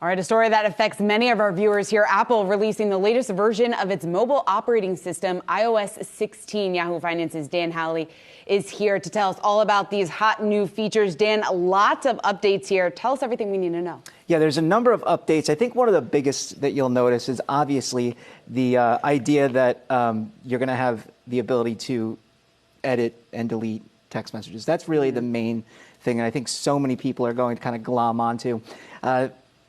All right, a story that affects many of our viewers here. Apple releasing the latest version of its mobile operating system, iOS 16. Yahoo Finance's Dan Howley is here to tell us all about these hot new features. Dan, lots of updates here. Tell us everything we need to know. Yeah, there's a number of updates. I think one of the biggest that you'll notice is obviously the idea that you're going to have the ability to edit and delete text messages. That's really the main thing, and I think so many people are going to kind of glom onto.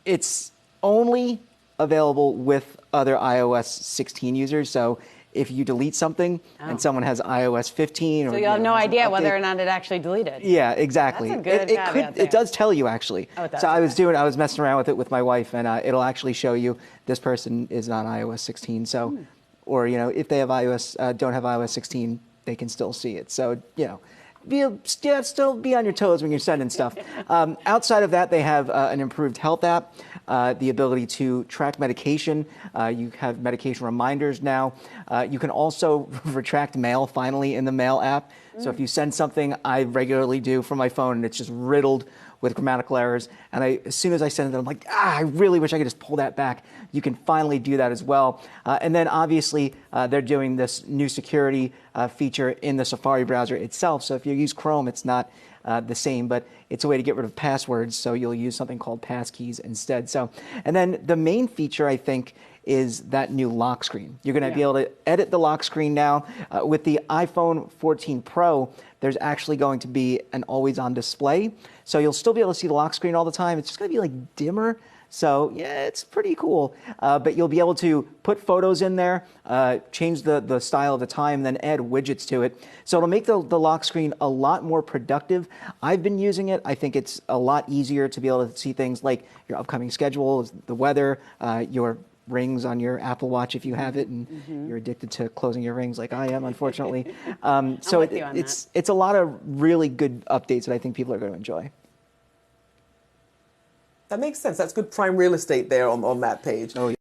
It's only available with other iOS 16 users, so if you delete something and someone has iOS 15, so you'll have no idea whether or not it actually deleted. Yeah, exactly. That's a good caveat there. It does tell you actually. Oh, it does. So I was messing around with it with my wife, and it'll actually show you this person is on iOS 16. So, or if they have don't have iOS 16, they can still see it. So still be on your toes when you're sending stuff. Outside of that, they have an improved health app, the ability to track medication. You have medication reminders now. You can also retract mail finally in the Mail app. So if you send something, I regularly do from my phone, and it's just riddled with grammatical errors, and as soon as I send it, I'm like, I really wish I could just pull that back. You can finally do that as well. And then obviously, they're doing this new security feature in the Safari browser itself. So if you use Chrome, it's not the same, but it's a way to get rid of passwords, so you'll use something called passkeys instead. So, and then the main feature, I think, is that new lock screen. You're going to be able to edit the lock screen now. With the iPhone 14 Pro, there's actually going to be an always-on display. So you'll still be able to see the lock screen all the time. It's just going to be like dimmer. So yeah, it's pretty cool. But you'll be able to put photos in there, change the style of the time, then add widgets to it. So it'll make the lock screen a lot more productive. I've been using it. I think it's a lot easier to be able to see things like your upcoming schedule, the weather, your rings on your Apple Watch if you have it, and you're addicted to closing your rings like I am, unfortunately. So it's a lot of really good updates that I think people are going to enjoy. That makes sense. That's good prime real estate there on that page. Oh, yeah.